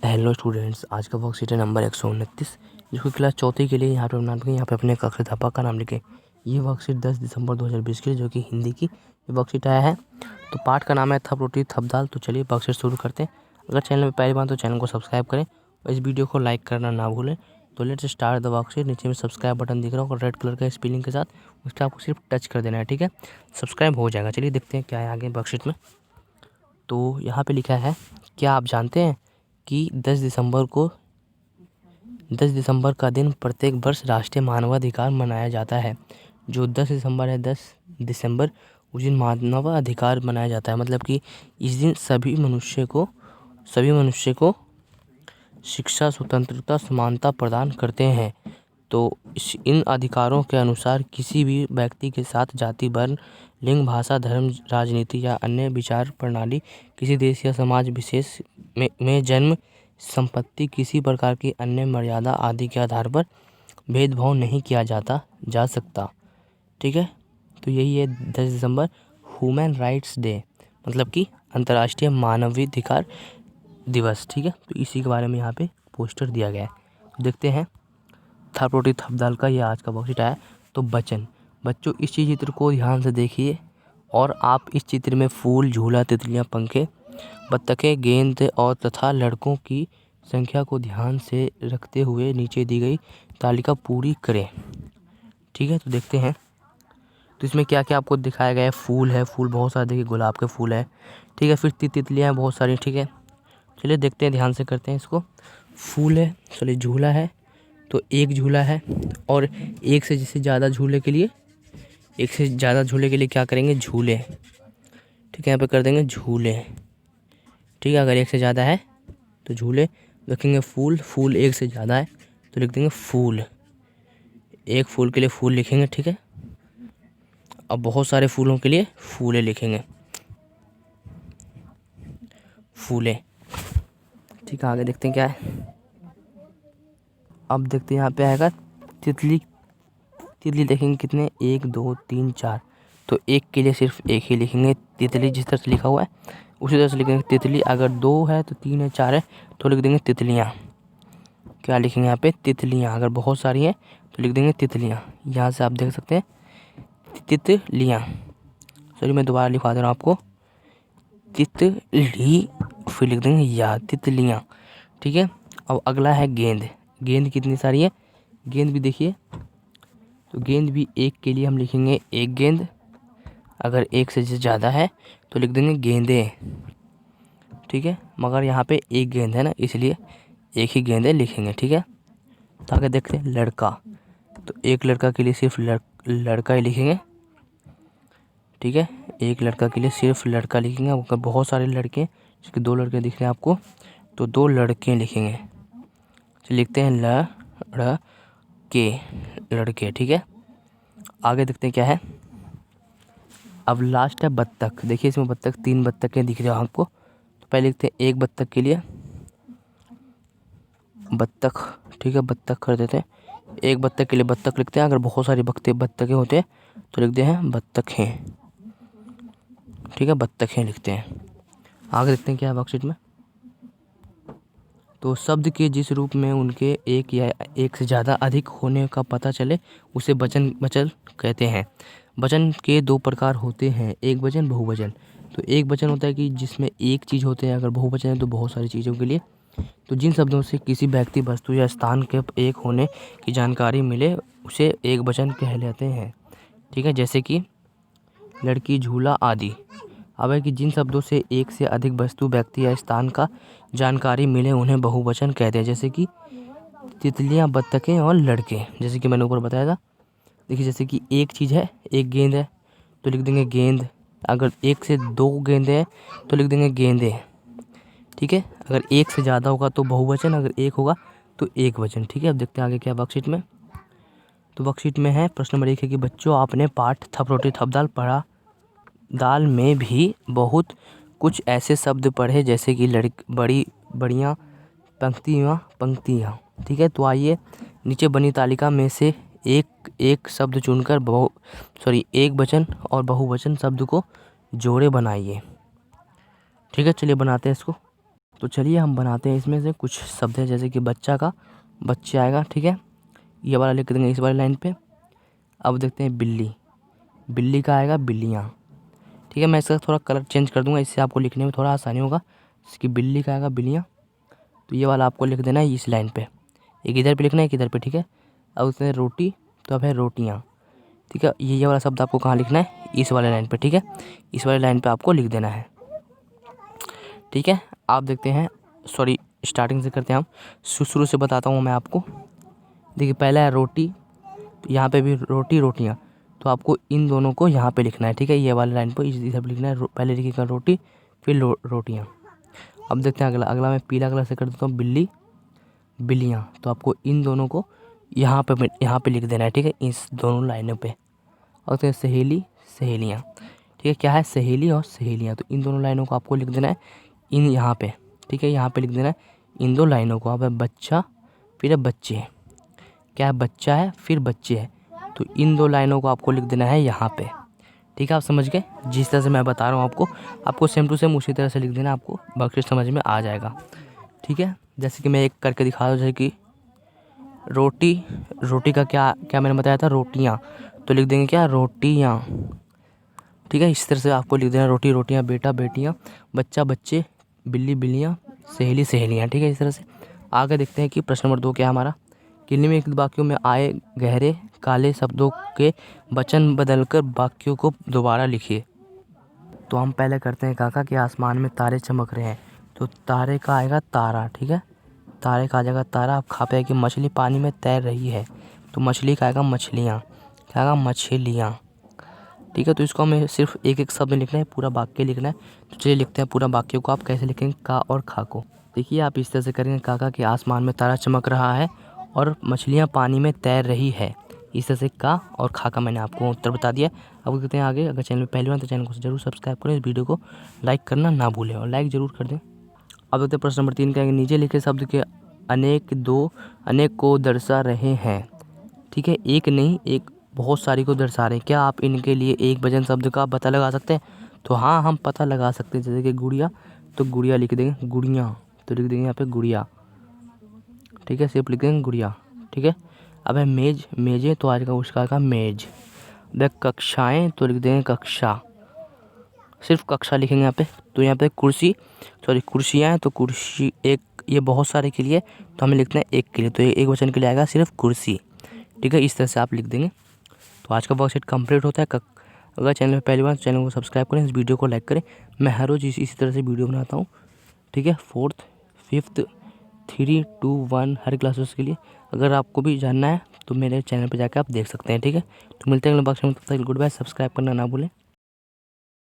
Hello students, आज का worksheet है नंबर 129 जिसको क्लास चौथी के लिए यहाँ पे बनाते हैं। यहाँ पे अपने कक्षा अध्यापक का नाम लिखें। ये वर्कशीट 10 दिसंबर 2020 के लिए जो कि हिंदी की ये वर्कशीट आया है। तो पाठ का नाम है थप रोटी थप दाल। तो चलिए वर्कशीट शुरू करते हैं। अगर चैनल में पहली बार तो चैनल को सब्सक्राइब करें और इस वीडियो को लाइक करना ना भूलें। तो लेट्स स्टार्ट द वर्कशीट। नीचे में सब्सक्राइब बटन दिख रहा होगा रेड कलर का स्पेलिंग के साथ, उसका आपको सिर्फ टच कर देना है, ठीक है। सब्सक्राइब हो जाएगा। चलिए देखते हैं क्या है आगे वर्कशीट में। तो यहाँ पे लिखा है, क्या आप जानते हैं कि 10 दिसंबर का दिन प्रत्येक वर्ष राष्ट्रीय मानवाधिकार मनाया जाता है। जो 10 दिसंबर है, 10 दिसंबर उस दिन मानवाधिकार मनाया जाता है। मतलब कि इस दिन सभी मनुष्य को शिक्षा, स्वतंत्रता, समानता प्रदान करते हैं। तो इन अधिकारों के अनुसार किसी भी व्यक्ति के साथ जाति, वर्ण, लिंग, भाषा, धर्म, राजनीति या अन्य विचार प्रणाली, किसी देश या समाज विशेष में जन्म, संपत्ति, किसी प्रकार की अन्य मर्यादा आदि के आधार पर भेदभाव नहीं किया जा सकता, ठीक है। तो यही है 10 दिसंबर ह्यूमन राइट्स डे, मतलब कि अंतर्राष्ट्रीय मानवाधिकार दिवस, ठीक है। तो इसी के बारे में यहाँ पे पोस्टर दिया गया है। तो देखते हैं थप रोटी थप दाल का ये आज का वर्कशीट आया। तो वचन, बच्चों इस चित्र को ध्यान से देखिए और आप इस चित्र में फूल, झूला, तितलियां, पंखे, बत्तखें, गेंद और तथा लड़कों की संख्या को ध्यान से रखते हुए नीचे दी गई तालिका पूरी करें, ठीक है। तो देखते हैं तो इसमें क्या क्या आपको दिखाया गया है। फूल है, फूल बहुत सारे, देखिए गुलाब के फूल है, ठीक है। फिर तितलियाँ हैं बहुत सारी, ठीक है। चलिए देखते हैं, ध्यान से करते हैं इसको। फूल है, चलिए झूला है, तो एक झूला है और एक से ज़्यादा झूले के लिए क्या करेंगे, झूले, ठीक है। यहाँ पे कर देंगे झूले, ठीक है। अगर एक से ज़्यादा है तो झूले रखेंगे। फूल एक से ज़्यादा है तो लिख देंगे फूल, एक फूल के लिए फूल लिखेंगे, ठीक है। अब बहुत सारे फूलों के लिए फूले लिखेंगे, फूले, ठीक है। आगे देखते हैं क्या है। अब देखते हैं यहाँ पे आएगा तितली देखेंगे कितने, 1 2 3 4। तो एक के लिए सिर्फ एक ही लिखेंगे, तितली जिस तरह से लिखा हुआ है उसी तरह से लिखेंगे तितली। अगर 2 है तो 3 है, 4 है तो लिख देंगे तितलियाँ। क्या लिखेंगे यहाँ पे, तितलियाँ। अगर बहुत सारी है तो लिख देंगे तितलियाँ। यहाँ से आप देख सकते हैं तितलियाँ। चलिए मैं दोबारा लिखवा दे रहा हूँ आपको, तितली, फिर लिख देंगे या, तितलियाँ, ठीक है। अब अगला है गेंद। गेंद कितनी सारी है, गेंद भी देखिए। तो गेंद भी एक के लिए हम लिखेंगे एक गेंद, अगर एक से ज़्यादा है तो लिख देंगे गेंदे, ठीक है। मगर यहाँ पे एक गेंद है ना, इसलिए एक ही गेंदे लिखेंगे, ठीक है। तो आगे देखते हैं लड़का। तो एक लड़का के लिए सिर्फ लड़का ही लिखेंगे, ठीक है। एक लड़का के लिए सिर्फ लड़का लिखेंगे। अगर बहुत सारे लड़के, जैसे 2 लड़के दिख रहे हैं आपको, तो 2 लड़के लिखेंगे। तो लिखते हैं लड़के, ठीक है। आगे देखते हैं क्या है। अब लास्ट है बत्तख। देखिए इसमें बत्तख, 3 बत्तखें दिख रही है आपको। तो पहले लिखते हैं एक बत्तख के लिए बत्तख, ठीक है। बत्तख कर देते हैं, एक बत्तख के लिए बत्तख लिखते हैं। अगर बहुत सारी बत्तखें होते हैं तो लिखते हैं बत्तखें, ठीक है। बत्तखें लिखते हैं। आगे देखते हैं क्या है वर्कशीट में। तो शब्द के जिस रूप में उनके एक या एक से ज़्यादा अधिक होने का पता चले उसे वचन कहते हैं। वचन के 2 प्रकार होते हैं, एक वचन, बहुवचन। तो एक वचन होता है कि जिसमें एक चीज़ होते हैं, अगर बहुवचन है तो बहुत सारी चीज़ों के लिए। तो जिन शब्दों से किसी व्यक्ति, वस्तु या स्थान के एक होने की जानकारी मिले उसे एक वचन कह लेते हैं, ठीक है। जैसे कि लड़की, झूला आदि। अब है कि जिन शब्दों से एक से अधिक वस्तु, व्यक्ति या स्थान का जानकारी मिले उन्हें बहुवचन कहते हैं। जैसे कि तितलियाँ, बत्तखें और लड़के, जैसे कि मैंने ऊपर बताया था। देखिए जैसे कि एक चीज़ है, एक गेंद है तो लिख देंगे गेंद। अगर एक से 2 गेंदे हैं तो लिख देंगे गेंदे, ठीक है। अगर एक से ज़्यादा होगा तो बहुवचन, अगर एक होगा तो एक वचन, ठीक है। अब देखते हैं आगे क्या वर्कशीट में। तो वर्कशीट में है प्रश्न नंबर 1 है कि बच्चों आपने पाठ थप रोटी थप दाल पढ़ा। दाल में भी बहुत कुछ ऐसे शब्द पढ़े जैसे कि बड़ियाँ, पंक्तियाँ, ठीक है। तो आइए नीचे बनी तालिका में से एक शब्द चुनकर एक वचन और बहुवचन शब्द को जोड़े बनाइए, ठीक है। चलिए बनाते हैं इसको। तो चलिए हम बनाते हैं इसमें से कुछ शब्द है, जैसे कि बच्चा का बच्चे आएगा, ठीक है, ये वाला लिख देंगे इस वाली लाइन पे। अब देखते हैं बिल्ली, बिल्ली का आएगा बिल्लियाँ, ठीक है। मैं इसका थोड़ा कलर चेंज कर दूंगा, इससे आपको लिखने में थोड़ा आसानी होगा। इसकी बिल्ली का आएगा बिल्लियाँ, तो ये वाला आपको लिख देना है इस लाइन पे, एक इधर पे लिखना है एक इधर पे, ठीक है। अब उसने रोटी, तो अब है रोटियाँ, ठीक है। ये वाला शब्द आपको कहाँ लिखना है, इस वाले लाइन पे, ठीक है, इस वाले लाइन पे आपको लिख देना है, ठीक है। आप देखते हैं, सॉरी स्टार्टिंग से करते हैं हम, शुरू से बताता हूँ मैं आपको। देखिए पहला है रोटी, तो यहाँ पे भी रोटी रोटियाँ, तो आपको इन दोनों को यहाँ पे लिखना है, ठीक है। ये वाले लाइन पर इधर पे लिखना है, पहले लिखिएगा रोटी फिर रोटियाँ। अब देखते हैं अगला मैं पीला कलर से कर देता हूँ बिल्ली बिल्लियाँ, तो आपको इन दोनों को यहाँ पे लिख देना है, ठीक है, इस दोनों लाइनों पे। और तो सहेली सहेलियाँ, ठीक है, क्या है सहेली और सहेलियाँ, तो इन दोनों लाइनों को आपको लिख देना है इन यहाँ पे, ठीक है, यहाँ पे लिख देना है इन दो लाइनों को। अब है बच्चा फिर है बच्चे, क्या है बच्चा है फिर बच्चे है, तो इन दो लाइनों को आपको लिख देना है यहाँ पे, ठीक है। आप समझ गए, जिस तरह से मैं बता रहा हूँ आपको सेम टू सेम उसी तरह से लिख देना, आपको बाकी समझ में आ जाएगा, ठीक है। जैसे कि मैं एक करके दिखा दूँ, जैसे कि रोटी, रोटी का क्या क्या मैंने बताया था रोटियाँ, तो लिख देंगे क्या रोटियाँ, ठीक है। इस तरह से आपको लिख देना रोटी रोटियाँ, बेटा बेटियाँ, बच्चा बच्चे, बिल्ली बिल्लियाँ, सहेली सहेलियाँ, ठीक है। इस तरह से आगे देखते हैं कि प्रश्न नंबर 2 क्या है हमारा। निम्नलिखित वाक्यों में आए गहरे काले शब्दों के वचन बदलकर वाक्यों को दोबारा लिखिए। तो हम पहले करते हैं काका कि आसमान में तारे चमक रहे हैं, तो तारे का आएगा तारा, ठीक है, तारे का आ जाएगा तारा। अब खा पे कि मछली पानी में तैर रही है, तो मछली का आएगा मछलियाँ, क्या आएगा मछलियाँ, ठीक है। तो इसको हमें सिर्फ एक एक शब्द लिखना है, पूरा वाक्य लिखना है। तो चलिए लिखते हैं पूरा वाक्य को। आप कैसे लिखेंगे का और खा को, देखिए आप इस तरह से करेंगे काका कि आसमान में तारा चमक रहा है और मछलियाँ पानी में तैर रही है, इस तरह से का और खा का मैंने आपको उत्तर बता दिया। अब कहते हैं आगे, अगर चैनल में पहली बार तो चैनल को जरूर सब्सक्राइब करें, इस वीडियो को लाइक करना ना भूलें और लाइक ज़रूर कर दें। अब देखते हैं प्रश्न नंबर 3 का, नीचे लिखे शब्द के अनेक को दर्शा रहे हैं, ठीक है, एक नहीं एक बहुत सारी को दर्शा रहे हैं। क्या आप इनके लिए एक वचन शब्द का पता लगा सकते हैं, तो हाँ हम पता लगा सकते हैं। जैसे कि गुड़िया, तो गुड़िया लिख देंगे गुड़ियाँ, तो लिख देंगे यहाँ पे गुड़िया, ठीक है, सिर्फ लिख देंगे गुड़िया, ठीक है। अब है मेज मेजें, तो आज का उसका का मेज। अब कक्षाएँ, तो लिख देंगे कक्षा, सिर्फ कक्षा लिखेंगे यहाँ पे। तो यहाँ पे कुर्सी, सॉरी कुर्सियाँ हैं, तो कुर्सी एक, ये बहुत सारे के लिए, तो हमें लिखना है एक के लिए, तो एक वचन के लिए आएगा सिर्फ कुर्सी, ठीक है। इस तरह से आप लिख देंगे। तो आज का वर्कशीट कंप्लीट होता है। अगर चैनल में पहली बार, चैनल को सब्सक्राइब करें, इस वीडियो को लाइक करें। मैं हर रोज़ इसी तरह से वीडियो बनाता हूँ, ठीक है, 4th 5th 3 2 1 हर क्लासेस के लिए। अगर आपको भी जानना है तो मेरे चैनल पर जाकर आप देख सकते हैं, ठीक है। तो मिलते हैं अगले वर्कशीट में, तब तक गुड बाय, सब्सक्राइब करना ना भूलें।